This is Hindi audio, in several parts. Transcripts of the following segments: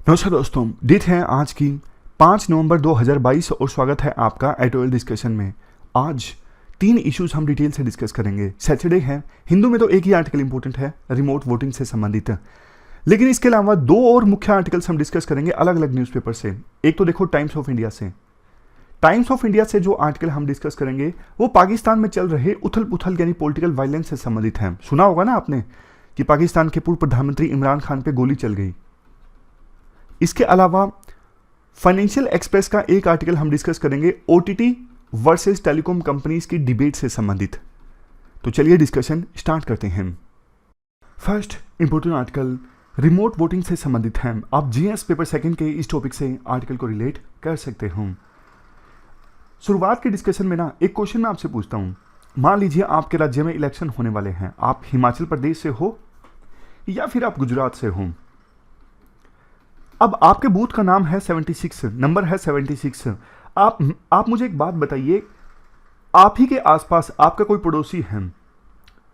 नमस्कार दोस्तों, डेट है आज की 5 नवंबर 2022 और स्वागत है आपका एडिटोरियल डिस्कशन में। आज 3 इश्यूज हम डिटेल से डिस्कस करेंगे। सैटरडे है, हिंदू में तो एक ही आर्टिकल इंपॉर्टेंट है रिमोट वोटिंग से संबंधित, लेकिन इसके अलावा 2 और मुख्य आर्टिकल्स हम डिस्कस करेंगे अलग अलग न्यूज़पेपर से। एक तो देखो टाइम्स ऑफ इंडिया से। टाइम्स ऑफ इंडिया से जो आर्टिकल हम डिस्कस करेंगे वो पाकिस्तान में चल रहे उथल पुथल यानी पॉलिटिकल वायलेंस से संबंधित है। सुना होगा ना आपने कि पाकिस्तान के पूर्व प्रधानमंत्री इमरान खान पे गोली चल गई। इसके अलावा फाइनेंशियल एक्सप्रेस का एक आर्टिकल हम डिस्कस करेंगे ओटीटी वर्सेस टेलीकॉम कंपनीज की डिबेट से संबंधित। तो चलिए डिस्कशन स्टार्ट करते हैं। First important article remote voting से संबंधित है। आप जीएस पेपर सेकंड के इस टॉपिक से आर्टिकल को रिलेट कर सकते हो। शुरुआत के डिस्कशन में ना एक क्वेश्चन मैं आपसे पूछता हूं। मान लीजिए आपके राज्य में इलेक्शन होने वाले हैं, आप हिमाचल प्रदेश से हो या फिर आप गुजरात से हो। अब आपके बूथ का नाम है 76, नंबर है 76। आप मुझे एक बात बताइए, आप ही के आसपास आपका कोई पड़ोसी है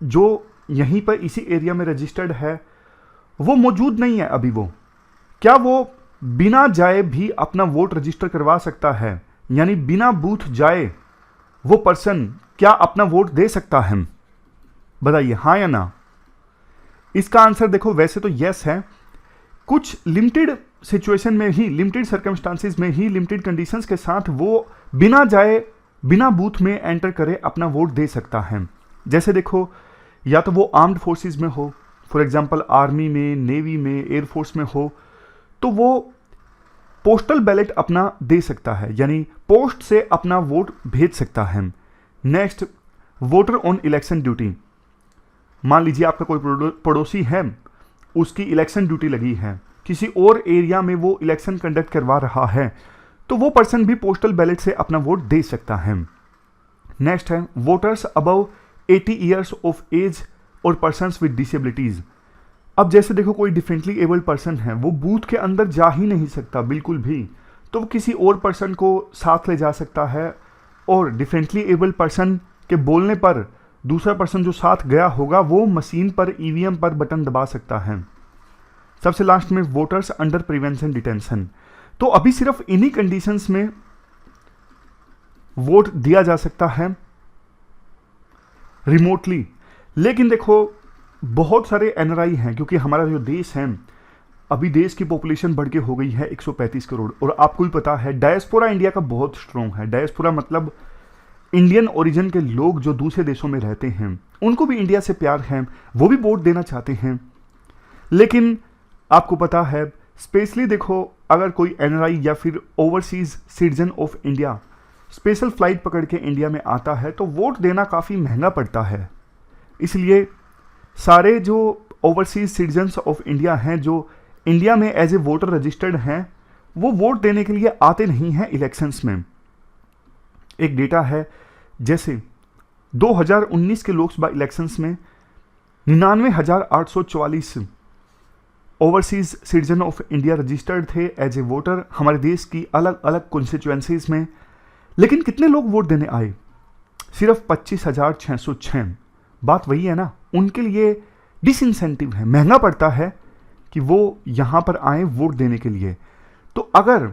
जो यहीं पर इसी एरिया में रजिस्टर्ड है, वो मौजूद नहीं है अभी। वो क्या वो बिना जाए भी अपना वोट रजिस्टर करवा सकता है? यानी बिना बूथ जाए वो पर्सन क्या अपना वोट दे सकता है? बताइए हाँ या ना। इसका आंसर देखो, वैसे तो यस है। कुछ लिमिटेड सिचुएशन में ही, लिमिटेड सर्कमस्टांसिस में ही, लिमिटेड कंडीशंस के साथ वो बिना जाए, बिना बूथ में एंटर करे अपना वोट दे सकता है। जैसे देखो, या तो वो आर्म्ड फोर्सेस में हो, फॉर एग्जांपल आर्मी में, नेवी में, एयरफोर्स में हो, तो वो पोस्टल बैलेट अपना दे सकता है, यानी पोस्ट से अपना वोट भेज सकता है। Next, voter on election duty. मान लीजिए आपका कोई पड़ोसी है, उसकी इलेक्शन ड्यूटी लगी है, किसी और एरिया में वो इलेक्शन कंडक्ट करवा रहा है, तो वो पर्सन भी पोस्टल बैलेट से अपना वोट दे सकता है। नेक्स्ट है voters above 80 years of age और पर्सन्स विद डिसेबिलिटीज। अब जैसे देखो, कोई डिफरेंटली एबल्ड पर्सन है, वो बूथ के अंदर जा ही नहीं सकता बिल्कुल भी, तो वो किसी और पर्सन को साथ ले जा सकता है, और डिफरेंटली एबल्ड पर्सन के बोलने पर दूसरा पर्सन जो साथ गया होगा वो मशीन पर, ईवीएम पर बटन दबा सकता है। सबसे लास्ट में वोटर्स अंडर प्रिवेंशन डिटेंशन। तो अभी सिर्फ इन्हीं कंडीशंस में वोट दिया जा सकता है रिमोटली। लेकिन देखो, बहुत सारे एनआरआई हैं, क्योंकि हमारा जो देश है, अभी देश की पॉपुलेशन बढ़ के हो गई है 135 करोड़, और आपको भी पता है डायस्पोरा इंडिया का बहुत स्ट्रॉन्ग है। डायस्पोरा मतलब इंडियन ओरिजिन के लोग जो दूसरे देशों में रहते हैं, उनको भी इंडिया से प्यार है, वो भी वोट देना चाहते हैं। लेकिन आपको पता है, स्पेशली देखो, अगर कोई एनआरआई या फिर overseas citizen of India special flight पकड़ के इंडिया में आता है, तो वोट देना काफ़ी महंगा पड़ता है। इसलिए सारे जो ओवरसीज सिटीजन्स ऑफ इंडिया हैं, जो इंडिया में एज ए वोटर रजिस्टर्ड हैं, वो वोट देने के लिए आते नहीं हैं इलेक्शंस में। एक डेटा है, जैसे 2019 के लोकसभा इलेक्शंस में 99,844 overseas citizen of India registered थे एज ए वोटर हमारे देश की अलग अलग कॉन्स्टिट्यूएंसीज में। लेकिन कितने लोग वोट देने आए? सिर्फ 25,606। बात वही है ना, उनके लिए डिसइंसेंटिव है, महंगा पड़ता है कि वो यहाँ पर आए वोट देने के लिए। तो अगर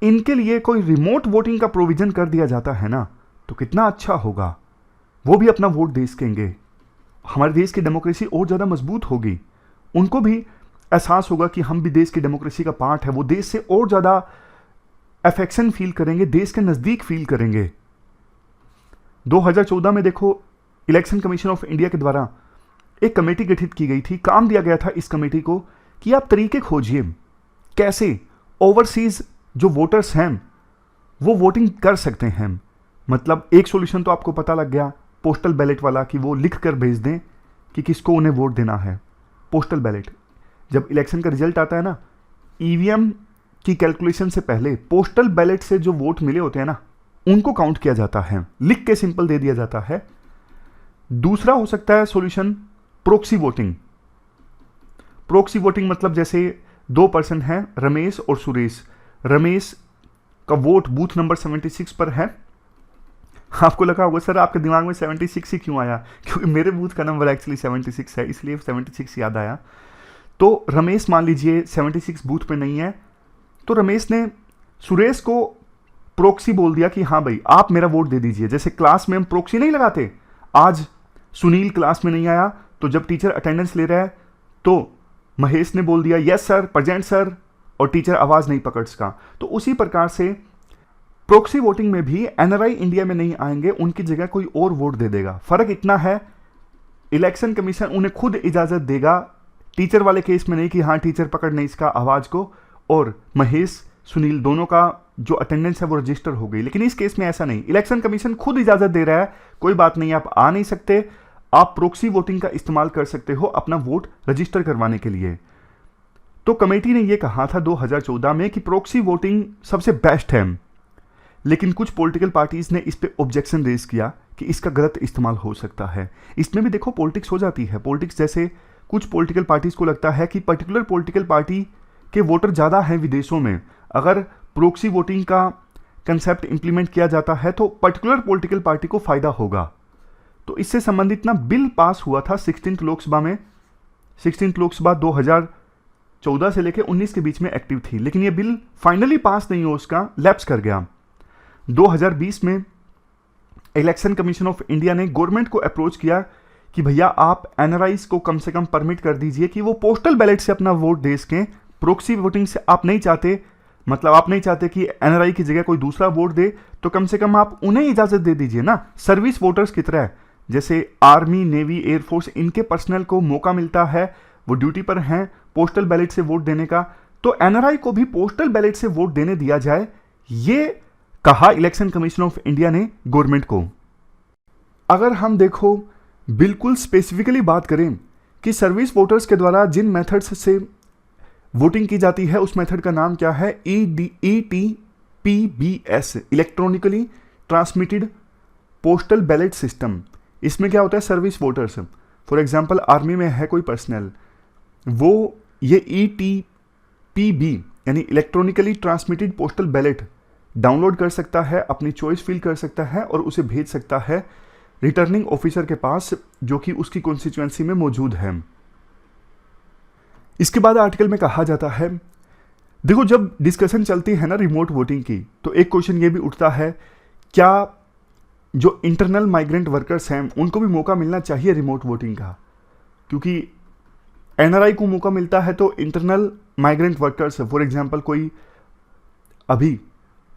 इनके लिए कोई रिमोट वोटिंग का प्रोविजन कर दिया जाता है ना, तो कितना अच्छा होगा। वो भी अपना वोट दे सकेंगे, हमारे देश की डेमोक्रेसी और ज़्यादा मजबूत होगी। उनको भी एहसास होगा कि हम भी देश की डेमोक्रेसी का पार्ट है, वो देश से और ज़्यादा अफेक्शन फील करेंगे, देश के नज़दीक फील करेंगे। 2014 में देखो, इलेक्शन कमीशन ऑफ इंडिया के द्वारा एक कमेटी गठित की गई थी। काम दिया गया था इस कमेटी को कि आप तरीके खोजिए कैसे ओवरसीज जो वोटर्स हैं वो वोटिंग कर सकते हैं। मतलब एक सॉल्यूशन तो आपको पता लग गया, पोस्टल बैलेट वाला, कि वो लिख कर भेज दें कि किसको उन्हें वोट देना है। पोस्टल बैलेट, जब इलेक्शन का रिजल्ट आता है ना, ईवीएम की कैलकुलेशन से पहले पोस्टल बैलेट से जो वोट मिले होते हैं ना, उनको काउंट किया जाता है, लिख के सिंपल दे दिया जाता है। दूसरा हो सकता है solution proxy voting. Proxy voting मतलब जैसे 2 पर्सन हैं, रमेश और सुरेश। रमेश का वोट बूथ नंबर 76 पर है। आपको लगा होगा सर आपके दिमाग में 76 ही क्यों आया? क्योंकि मेरे बूथ का नंबर एक्चुअली 76 है, इसलिए 76 याद आया। तो रमेश मान लीजिए 76 बूथ पे नहीं है, तो रमेश ने सुरेश को प्रोक्सी बोल दिया कि हाँ भाई आप मेरा वोट दे दीजिए। जैसे क्लास में हम प्रोक्सी नहीं लगाते, आज सुनील क्लास में नहीं आया तो जब टीचर अटेंडेंस ले रहा है तो महेश ने बोल दिया यस सर, प्रेजेंट सर, और टीचर आवाज नहीं पकड़ सका। तो उसी प्रकार से प्रोक्सी वोटिंग में भी एनआरआई इंडिया में नहीं आएंगे, उनकी जगह कोई और वोट दे देगा। फर्क इतना है, इलेक्शन कमीशन उन्हें खुद इजाजत देगा, टीचर वाले केस में नहीं कि हाँ टीचर पकड़ नहीं इसका आवाज को, और महेश सुनील दोनों का जो अटेंडेंस है वो रजिस्टर हो गई। लेकिन इस केस में ऐसा नहीं, इलेक्शन कमीशन खुद इजाजत दे रहा है, कोई बात नहीं आप आ नहीं सकते, आप प्रोक्सी वोटिंग का इस्तेमाल कर सकते हो अपना वोट रजिस्टर करवाने के लिए। तो कमेटी ने यह कहा था 2014 में कि प्रोक्सी वोटिंग सबसे बेस्ट है, लेकिन कुछ पॉलिटिकल पार्टीज ने इस पे ऑब्जेक्शन रेज किया कि इसका गलत इस्तेमाल हो सकता है। इसमें भी देखो पॉलिटिक्स हो जाती है। पॉलिटिक्स जैसे कुछ पॉलिटिकल पार्टीज को लगता है कि पर्टिकुलर पॉलिटिकल पार्टी के वोटर ज़्यादा हैं विदेशों में, अगर प्रोक्सी वोटिंग का कंसेप्ट इंप्लीमेंट किया जाता है तो पर्टिकुलर पॉलिटिकल पार्टी को फायदा होगा। तो इससे संबंधित ना बिल पास हुआ था 16th लोकसभा में। 16th लोकसभा 2014 से लेकर 19 के बीच में एक्टिव थी, लेकिन यह बिल फाइनली पास नहीं हो, उसका लैप्स कर गया। 2020 में इलेक्शन कमीशन ऑफ इंडिया ने गवर्नमेंट को अप्रोच किया कि भैया आप एनआरआईज को कम से कम परमिट कर दीजिए कि वो पोस्टल बैलेट से अपना वोट दे सकें। प्रोक्सी वोटिंग से आप नहीं चाहते, मतलब आप नहीं चाहते कि एनआरआई की जगह कोई दूसरा वोट दे, तो कम से कम आप उन्हें इजाजत दे दीजिए ना। सर्विस वोटर्स की तरह, जैसे आर्मी, नेवी, एयरफोर्स, इनके पर्सनल को मौका मिलता है, वो ड्यूटी पर हैं पोस्टल बैलेट से वोट देने का, तो एनआरआई को भी पोस्टल बैलेट से वोट देने दिया जाए, ये कहा इलेक्शन कमीशन ऑफ इंडिया ने गवर्नमेंट को। अगर हम देखो बिल्कुल स्पेसिफिकली बात करें कि सर्विस वोटर्स के द्वारा जिन मेथड्स से वोटिंग की जाती है उस मेथड का नाम क्या है, ETPBS, electronically transmitted postal ballot system. इसमें क्या होता है, service voters, for example army में है कोई पर्सनल, वो ये ETPB यानी electronically transmitted postal ballot download कर सकता है, अपनी चॉइस फिल कर सकता है और उसे भेज सकता है रिटर्निंग ऑफिसर के पास जो कि उसकी कॉन्स्टिट्यूएंसी में मौजूद है। इसके बाद आर्टिकल में कहा जाता है, देखो जब डिस्कशन चलती है ना रिमोट वोटिंग की, तो एक क्वेश्चन ये भी उठता है, क्या जो इंटरनल माइग्रेंट वर्कर्स हैं उनको भी मौका मिलना चाहिए रिमोट वोटिंग का? क्योंकि एनआरआई को मौका मिलता है तो internal migrant workers, for example कोई अभी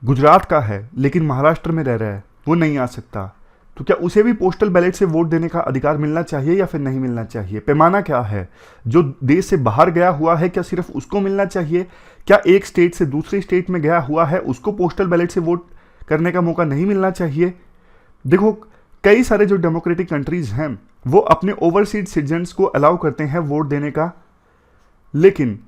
गुजरात का है लेकिन महाराष्ट्र में रह रहा है, वो नहीं आ सकता, तो क्या उसे भी पोस्टल बैलेट से वोट देने का अधिकार मिलना चाहिए या फिर नहीं मिलना चाहिए? पैमाना क्या है? जो देश से बाहर गया हुआ है क्या सिर्फ उसको मिलना चाहिए? क्या एक स्टेट से दूसरी स्टेट में गया हुआ है उसको पोस्टल बैलेट से वोट करने का मौका नहीं मिलना चाहिए? देखो कई सारे जो डेमोक्रेटिक कंट्रीज हैं वो अपने ओवरसीज सिटीजन्स को अलाउ करते हैं वोट देने का, लेकिन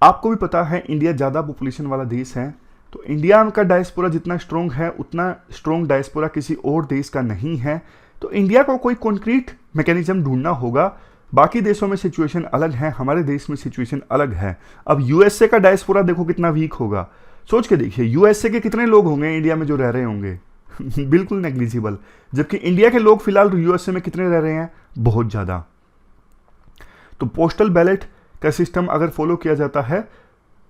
आपको भी पता है इंडिया ज़्यादा पॉपुलेशन वाला देश है, तो इंडिया का डायस्पोरा जितना स्ट्रॉन्ग है उतना स्ट्रॉन्ग डायस्पोरा किसी और देश का नहीं है। तो इंडिया को कोई कॉन्क्रीट मैकेनिज्म ढूंढना होगा। बाकी देशों में सिचुएशन अलग है, हमारे देश में सिचुएशन अलग है। अब यूएसए का डायस्पोरा देखो कितना वीक होगा, सोच के देखिए यूएसए के कितने लोग होंगे इंडिया में जो रह रहे होंगे बिल्कुल नेग्लिजिबल। जबकि इंडिया के लोग फिलहाल यूएसए में कितने रह रहे हैं, बहुत ज़्यादा। तो पोस्टल बैलेट का सिस्टम अगर फॉलो किया जाता है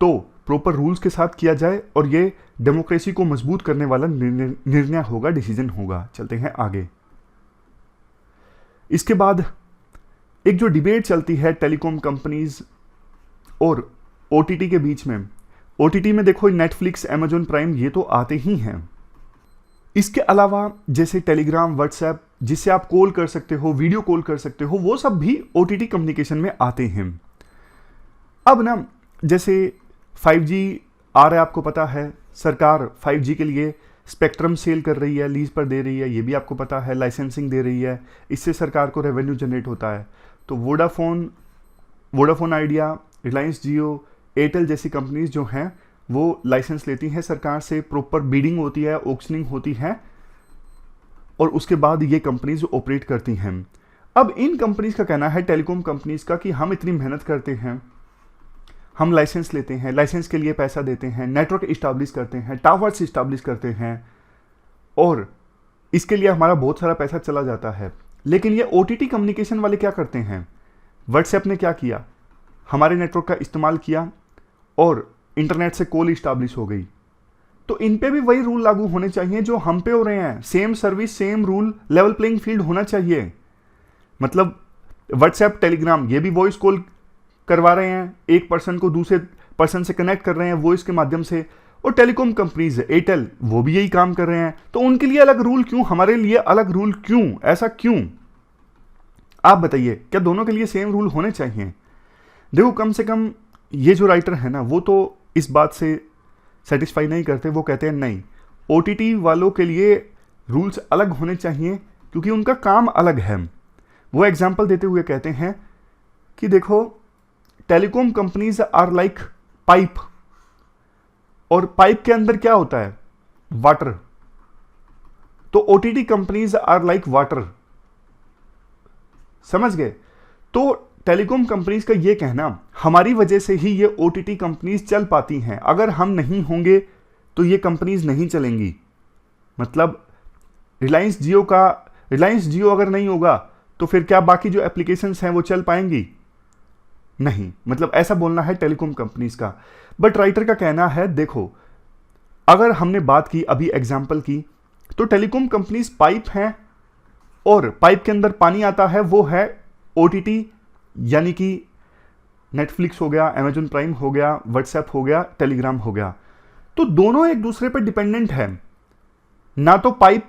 तो प्रॉपर रूल्स के साथ किया जाए और ये डेमोक्रेसी को मजबूत करने वाला निर्णय होगा, डिसीजन होगा। चलते हैं आगे। इसके बाद एक जो डिबेट चलती है टेलीकॉम कंपनीज और ओटीटी के बीच में, ओटीटी में देखो नेटफ्लिक्स, अमेजॉन प्राइम, ये तो आते ही हैं। इसके अलावा जैसे टेलीग्राम, व्हाट्सएप, जिससे आप कॉल कर सकते हो, वीडियो कॉल कर सकते हो, वो सब भी ओटीटी कम्युनिकेशन में आते हैं। अब ना जैसे 5G आ रहा है, आपको पता है सरकार 5G के लिए स्पेक्ट्रम सेल कर रही है, लीज पर दे रही है, ये भी आपको पता है, लाइसेंसिंग दे रही है, इससे सरकार को रेवेन्यू जनरेट होता है। तो वोडाफोन आइडिया, रिलायंस जियो, एयरटेल जैसी कंपनीज जो हैं वो लाइसेंस लेती हैं सरकार से, प्रॉपर बीडिंग होती है, ऑक्शनिंग होती है और उसके बाद ये कंपनीज ऑपरेट करती हैं। अब इन कंपनीज का कहना है, टेलीकॉम कंपनीज का, कि हम इतनी मेहनत करते हैं, हम लाइसेंस लेते हैं, लाइसेंस के लिए पैसा देते हैं, नेटवर्क इस्टाब्लिश करते हैं, टावर्स इस्टाब्लिश करते हैं और इसके लिए हमारा बहुत सारा पैसा चला जाता है। लेकिन ये ओटीटी कम्युनिकेशन वाले क्या करते हैं? व्हाट्सएप ने क्या किया, हमारे नेटवर्क का इस्तेमाल किया और इंटरनेट से कॉल इस्टाब्लिश हो गई, तो इन पे भी वही रूल लागू होने चाहिए जो हम पे हो रहे हैं। Same service same rule, level playing field होना चाहिए। मतलब व्हाट्सएप टेलीग्राम ये भी वॉइस कॉल करवा रहे हैं, एक पर्सन को दूसरे पर्सन से कनेक्ट कर रहे हैं वॉइस के माध्यम से, और टेलीकॉम कंपनीज एयरटेल वो भी यही काम कर रहे हैं। तो उनके लिए अलग रूल क्यों, हमारे लिए अलग रूल क्यों, ऐसा क्यों? आप बताइए, क्या दोनों के लिए सेम रूल होने चाहिए? देखो, कम से कम ये जो राइटर है ना, वो तो इस बात से सेटिस्फाई नहीं करते। वो कहते हैं नहीं, ओटीटी वालों के लिए रूल्स अलग होने चाहिए क्योंकि उनका काम अलग है। वो एग्जाम्पल देते हुए कहते हैं कि देखो, telecom companies are like pipe, और पाइप के अंदर क्या होता है? वाटर। तो OTT companies are like water, समझ गए? तो टेलीकॉम कंपनीज का ये कहना, हमारी वजह से ही ये ओटीटी कंपनीज चल पाती हैं, अगर हम नहीं होंगे तो ये कंपनीज नहीं चलेंगी। मतलब रिलायंस जियो अगर नहीं होगा तो फिर क्या बाकी जो एप्लीकेशंस हैं वो चल पाएंगी? नहीं। मतलब ऐसा बोलना है टेलीकॉम कंपनीज का। बट राइटर का कहना है, देखो, अगर हमने बात की अभी एग्जाम्पल की, तो टेलीकॉम कंपनीज पाइप हैं और पाइप के अंदर पानी आता है, वो है ओटीटी, यानी कि नेटफ्लिक्स हो गया, अमेजन प्राइम हो गया, व्हाट्सएप हो गया, टेलीग्राम हो गया। तो दोनों एक दूसरे पर डिपेंडेंट है ना। तो पाइप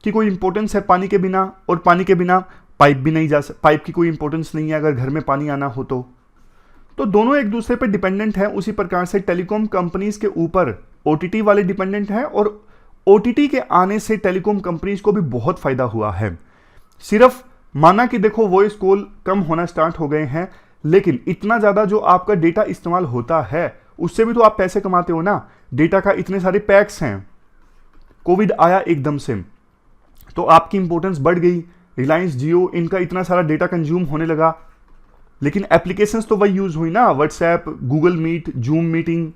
की कोई इंपॉर्टेंस है पानी के बिना, और पानी के बिना पाइप भी नहीं जा सकता, पाइप की कोई इंपॉर्टेंस नहीं है अगर घर में पानी आना हो तो दोनों एक दूसरे पर डिपेंडेंट है। उसी प्रकार से टेलीकॉम कंपनीज के ऊपर ओटीटी वाले डिपेंडेंट हैं, और ओटीटी के आने से टेलीकॉम कंपनीज को भी बहुत फायदा हुआ है। सिर्फ माना कि देखो वॉइस कॉल कम होना स्टार्ट हो गए हैं, लेकिन इतना ज्यादा जो आपका डेटा इस्तेमाल होता है उससे भी तो आप पैसे कमाते हो ना। डेटा का इतने सारे पैक्स हैं, कोविड आया एकदम से तो आपकी इंपॉर्टेंस बढ़ गई, रिलायंस जियो इनका इतना सारा डेटा कंज्यूम होने लगा, लेकिन एप्लीकेशंस तो वही यूज हुई ना, WhatsApp, Google Meet, Zoom meeting.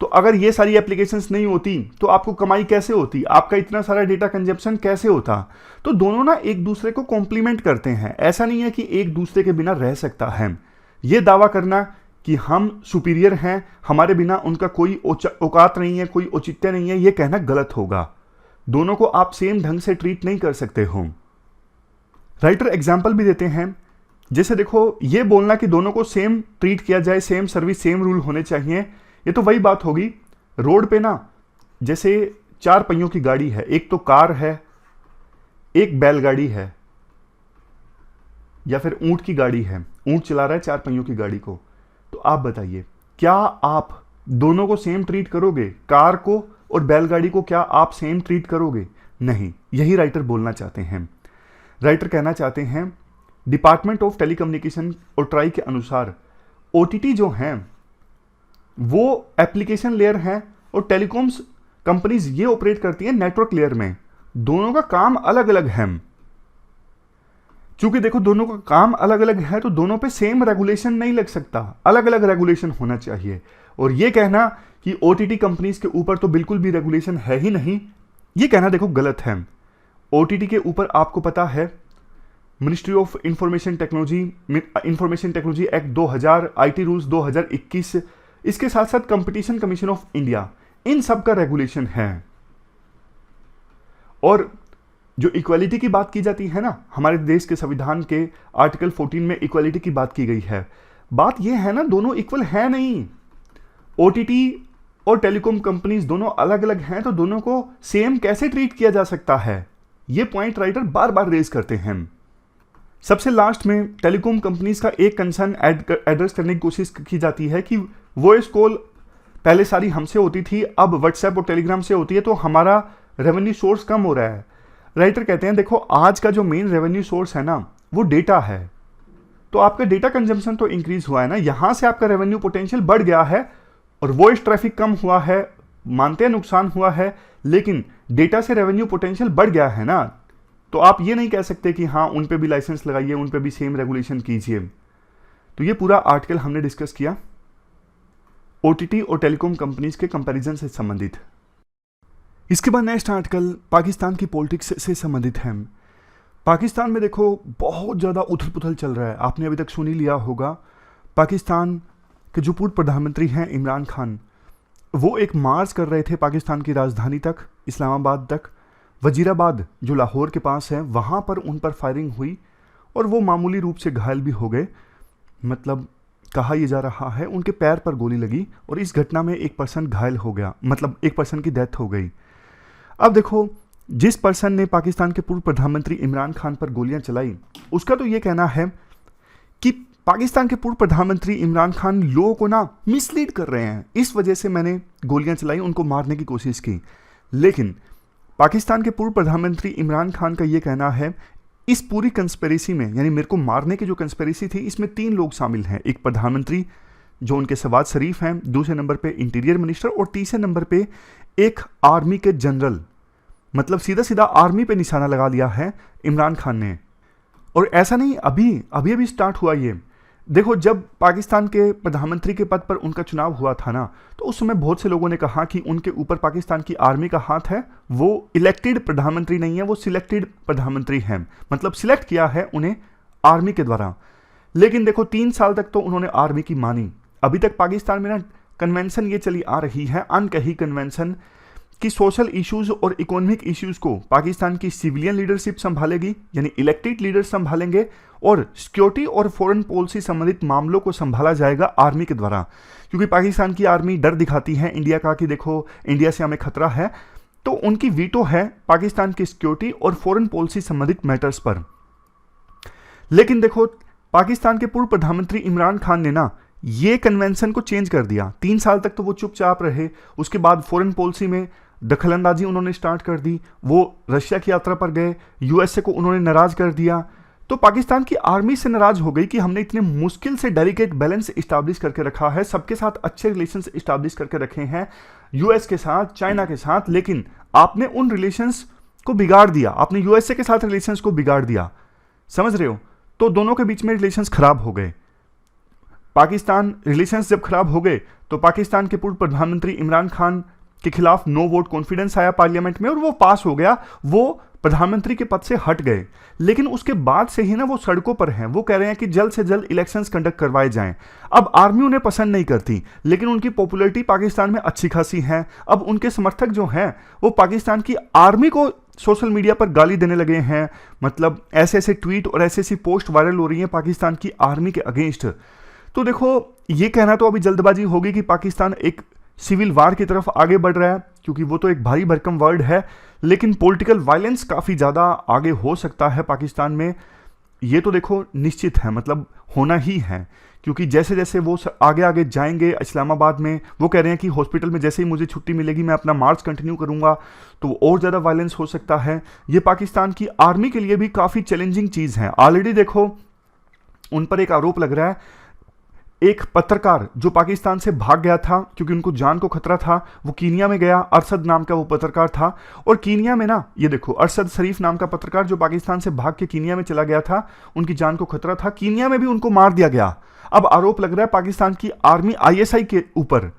तो अगर ये सारी एप्लीकेशंस नहीं होती तो आपको कमाई कैसे होती, आपका इतना सारा डेटा कंजप्शन कैसे होता? तो दोनों ना एक दूसरे को कॉम्प्लीमेंट करते हैं। ऐसा नहीं है कि एक दूसरे के बिना रह सकता है। ये दावा करना कि हम सुपीरियर हैं, हमारे बिना उनका कोई औकात नहीं है, कोई औचित्य नहीं है, ये कहना गलत होगा। दोनों को आप सेम ढंग से ट्रीट नहीं कर सकते हो। राइटर एग्जाम्पल भी देते हैं, जैसे देखो, ये बोलना कि दोनों को सेम ट्रीट किया जाए, सेम सर्विस सेम रूल होने चाहिए, ये तो वही बात होगी। रोड पे ना, जैसे 4 पहियों की गाड़ी है, एक तो कार है, एक बैलगाड़ी है, या फिर ऊंट की गाड़ी है, ऊंट चला रहा है 4 पहियों की गाड़ी को। तो आप बताइए, क्या आप दोनों को सेम ट्रीट करोगे? कार को और बैलगाड़ी को क्या आप सेम ट्रीट करोगे? नहीं। यही राइटर बोलना चाहते हैं। राइटर कहना चाहते हैं, डिपार्टमेंट ऑफ टेलीकम्युनिकेशन और ट्राई के अनुसार ओटीटी जो हैं वो एप्लीकेशन लेयर हैं, और टेलीकॉम्स कंपनीज ये ऑपरेट करती हैं नेटवर्क लेयर में। दोनों का काम अलग अलग है। चूंकि देखो दोनों का काम अलग अलग है, तो दोनों पे सेम रेगुलेशन नहीं लग सकता, अलग अलग रेगुलेशन होना चाहिए। और ये कहना कि ओटीटी कंपनीज के ऊपर तो बिल्कुल भी रेगुलेशन है ही नहीं, ये कहना देखो गलत है। ओटीटी के ऊपर आपको पता है ministry of information technology act 2000, IT rules 2021, इसके साथ साथ कंपटीशन कमीशन ऑफ इंडिया, इन सब का रेगुलेशन है। और जो इक्वालिटी की बात की जाती है ना, हमारे देश के संविधान के आर्टिकल 14 में इक्वालिटी की बात की गई है। बात यह है ना, दोनों इक्वल है नहीं। ओटीटी और टेलीकॉम कंपनीज दोनों अलग अलग हैं, तो दोनों को सेम कैसे ट्रीट किया जा सकता है? यह पॉइंट राइटर बार बार रेज करते हैं। सबसे लास्ट में टेलीकॉम कंपनीज का एक कंसर्न एड्रेस करने की कोशिश की जाती है कि वॉइस कॉल पहले सारी हमसे होती थी, अब व्हाट्सएप और टेलीग्राम से होती है, तो हमारा रेवेन्यू सोर्स कम हो रहा है। राइटर कहते हैं, देखो आज का जो मेन रेवेन्यू सोर्स है ना, वो डेटा है। तो आपका डेटा कंजम्पशन तो इंक्रीज हुआ है ना, यहां से आपका रेवेन्यू पोटेंशियल बढ़ गया है, और वॉइस ट्रैफिक कम हुआ है, मानते हैं नुकसान हुआ है, लेकिन डेटा से रेवेन्यू पोटेंशियल बढ़ गया है ना। तो आप ये नहीं कह सकते कि हाँ उन पे भी लाइसेंस लगाइए, उन पे भी सेम रेगुलेशन कीजिए। तो ये पूरा आर्टिकल हमने डिस्कस किया ओटीटी और टेलीकॉम कंपनीज के कंपैरिजन से संबंधित। इसके बाद नेक्स्ट आर्टिकल पाकिस्तान की पॉलिटिक्स से संबंधित है। पाकिस्तान में देखो बहुत ज़्यादा उथल पुथल चल रहा है, आपने अभी तक सुन ही लिया होगा। पाकिस्तान के जो पूर्व प्रधानमंत्री हैं इमरान खान, वो एक मार्च कर रहे थे पाकिस्तान की राजधानी तक, इस्लामाबाद तक। वजीराबाद जो लाहौर के पास है, वहाँ पर उन पर फायरिंग हुई और वो मामूली रूप से घायल भी हो गए। मतलब कहा यह जा रहा है उनके पैर पर गोली लगी और इस घटना में एक पर्सन घायल हो गया, मतलब एक पर्सन की डेथ हो गई। अब देखो, जिस पर्सन ने पाकिस्तान के पूर्व प्रधानमंत्री इमरान खान पर गोलियां चलाई, उसका तो ये कहना है कि पाकिस्तान के पूर्व प्रधानमंत्री इमरान खान लोगों को ना मिसलीड कर रहे हैं, इस वजह से मैंने गोलियां चलाई, उनको मारने की कोशिश की। लेकिन पाकिस्तान के पूर्व प्रधानमंत्री इमरान खान का ये कहना है, इस पूरी कंस्पिरेसी में, यानी मेरे को मारने की जो कंस्पिरेसी थी, इसमें 3 लोग शामिल हैं। एक प्रधानमंत्री जो उनके शहबाज शरीफ हैं, दूसरे नंबर पे इंटीरियर मिनिस्टर और तीसरे नंबर पे एक आर्मी के जनरल। मतलब सीधा सीधा आर्मी पे निशाना लगा लिया है इमरान खान ने। और ऐसा नहीं अभी स्टार्ट हुआ ये। देखो, जब पाकिस्तान के प्रधानमंत्री के पद पर उनका चुनाव हुआ था ना, तो उस समय बहुत से लोगों ने कहा कि उनके ऊपर पाकिस्तान की आर्मी का हाथ है, वो इलेक्टेड प्रधानमंत्री नहीं है, वो सिलेक्टेड प्रधानमंत्री हैं। मतलब सिलेक्ट किया है उन्हें आर्मी के द्वारा। लेकिन देखो, 3 साल तक तो उन्होंने आर्मी की मानी। अभी तक पाकिस्तान में ना कन्वेंशन ये चली आ रही है, अनकही कन्वेंशन, कि सोशल इश्यूज और इकोनॉमिक इश्यूज को पाकिस्तान की सिविलियन लीडरशिप संभालेगी, यानी इलेक्टेड लीडर संभालेंगे, और सिक्योरिटी और फॉरेन पॉलिसी संबंधित मामलों को संभाला जाएगा आर्मी के द्वारा। क्योंकि पाकिस्तान की आर्मी डर दिखाती है इंडिया का कि देखो इंडिया से हमें खतरा है, तो उनकी वीटो है पाकिस्तान की सिक्योरिटी और फॉरेन पॉलिसी संबंधित मैटर्स पर। लेकिन देखो, पाकिस्तान के पूर्व प्रधानमंत्री इमरान खान ने ना ये कन्वेंशन को चेंज कर दिया। 3 साल तक तो वो चुपचाप रहे, उसके बाद फॉरेन पॉलिसी में दखलंदाजी उन्होंने स्टार्ट कर दी, वो रशिया की यात्रा पर गए, यूएसए को उन्होंने नाराज कर दिया। तो पाकिस्तान की आर्मी से नाराज हो गई कि हमने इतने मुश्किल से डेलिकेट बैलेंस इस्टेब्लिश करके रखा है, सबके साथ अच्छे रिलेशंस इस्टेब्लिश करके रखे हैं, यूएस के साथ, चाइना के साथ, लेकिन आपने उन रिलेशंस को बिगाड़ दिया, आपने यूएसए के साथ रिलेशंस को बिगाड़ दिया। समझ रहे हो? तो दोनों के बीच में रिलेशंस खराब हो गए। पाकिस्तान रिलेशंस जब खराब हो गए तो पाकिस्तान के पूर्व प्रधानमंत्री इमरान खान के खिलाफ नो वोट कॉन्फिडेंस आया पार्लियामेंट में और वो पास हो गया, वो प्रधानमंत्री के पद से हट गए। लेकिन उसके बाद से ही ना वो सड़कों पर हैं, वो कह रहे हैं कि जल्द से जल्द इलेक्शंस कंडक्ट करवाए जाएं। अब आर्मी उन्हें पसंद नहीं करती, लेकिन उनकी पॉपुलैरिटी पाकिस्तान में अच्छी खासी है। अब उनके समर्थक जो हैं वो पाकिस्तान की आर्मी को सोशल मीडिया पर गाली देने लगे हैं। मतलब ऐसे ऐसे ट्वीट और ऐसी ऐसी पोस्ट वायरल हो रही हैं पाकिस्तान की आर्मी के अगेंस्ट। तो देखो, ये कहना तो अभी जल्दबाजी होगी कि पाकिस्तान एक सिविल वार की तरफ आगे बढ़ रहा है, क्योंकि वो तो एक भारी भरकम वर्ड है, लेकिन पॉलिटिकल वायलेंस काफ़ी ज़्यादा आगे हो सकता है पाकिस्तान में। ये तो देखो निश्चित है, मतलब होना ही है, क्योंकि जैसे जैसे वो आगे आगे जाएंगे इस्लामाबाद में, वो कह रहे हैं कि हॉस्पिटल में जैसे ही मुझे छुट्टी मिलेगी मैं अपना मार्च कंटिन्यू करूंगा, तो और ज़्यादा वायलेंस हो सकता है। ये पाकिस्तान की आर्मी के लिए भी काफ़ी चैलेंजिंग चीज़ है। ऑलरेडी देखो, उन पर एक आरोप लग रहा है, एक पत्रकार जो पाकिस्तान से भाग गया था क्योंकि उनको जान को खतरा था, वो कीनिया में गया, अरशद नाम का वो पत्रकार था। और कीनिया में ना, ये देखो, अरशद शरीफ नाम का पत्रकार जो पाकिस्तान से भाग के कीनिया में चला गया था, उनकी जान को खतरा था, कीनिया में भी उनको मार दिया गया। अब आरोप लग रहा है पाकिस्तान की आर्मी आईएसआई के ऊपर।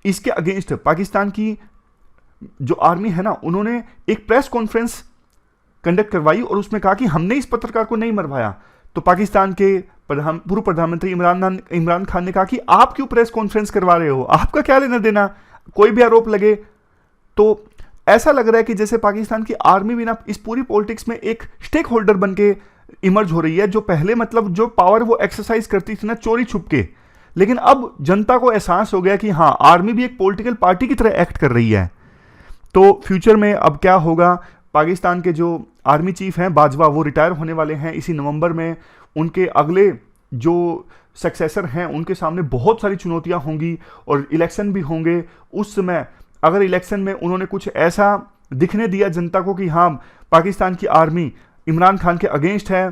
इसके अगेंस्ट पाकिस्तान की जो आर्मी है ना, उन्होंने एक प्रेस कॉन्फ्रेंस कंडक्ट करवाई और उसमें कहा कि हमने इस पत्रकार को नहीं मरवाया। तो पाकिस्तान के पूर्व प्रधानमंत्री इमरान खान ने कहा कि आप क्यों प्रेस कॉन्फ्रेंस करवा रहे हो, आपका क्या लेना देना, कोई भी आरोप लगे। तो ऐसा लग रहा है कि जैसे पाकिस्तान की आर्मी भी ना इस पूरी पॉलिटिक्स में एक स्टेक होल्डर बन के इमर्ज हो रही है, जो पहले मतलब जो पावर वो एक्सरसाइज करती थी ना चोरी छुप के, लेकिन अब जनता को एहसास हो गया कि हाँ, आर्मी भी एक पॉलिटिकल पार्टी की तरह एक्ट कर रही है। तो फ्यूचर में अब क्या होगा, पाकिस्तान के जो आर्मी चीफ हैं बाजवा, वो रिटायर होने वाले हैं इसी नवंबर में। उनके अगले जो सक्सेसर हैं उनके सामने बहुत सारी चुनौतियां होंगी और इलेक्शन भी होंगे। उस समय अगर इलेक्शन में उन्होंने कुछ ऐसा दिखने दिया जनता को कि हाँ, पाकिस्तान की आर्मी इमरान खान के अगेंस्ट है,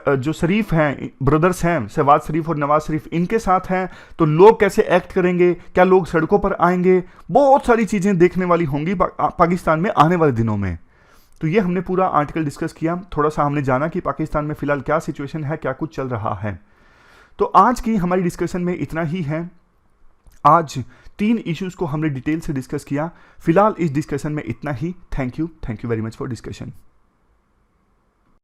जो शरीफ हैं, ब्रदर्स हैं शहबाज शरीफ और नवाज शरीफ, इनके साथ हैं, तो लोग कैसे एक्ट करेंगे, क्या लोग सड़कों पर आएंगे, बहुत सारी चीज़ें देखने वाली होंगी पाकिस्तान में आने वाले दिनों में। तो ये हमने पूरा आर्टिकल डिस्कस किया, थोड़ा सा हमने जाना कि पाकिस्तान में फिलहाल क्या सिचुएशन है, क्या कुछ चल रहा है। तो आज की हमारी डिस्कशन में इतना ही है। आज 3 इश्यूज़ को हमने डिटेल से डिस्कस किया। फिलहाल इस डिस्कशन में इतना ही। Thank you very much for discussion.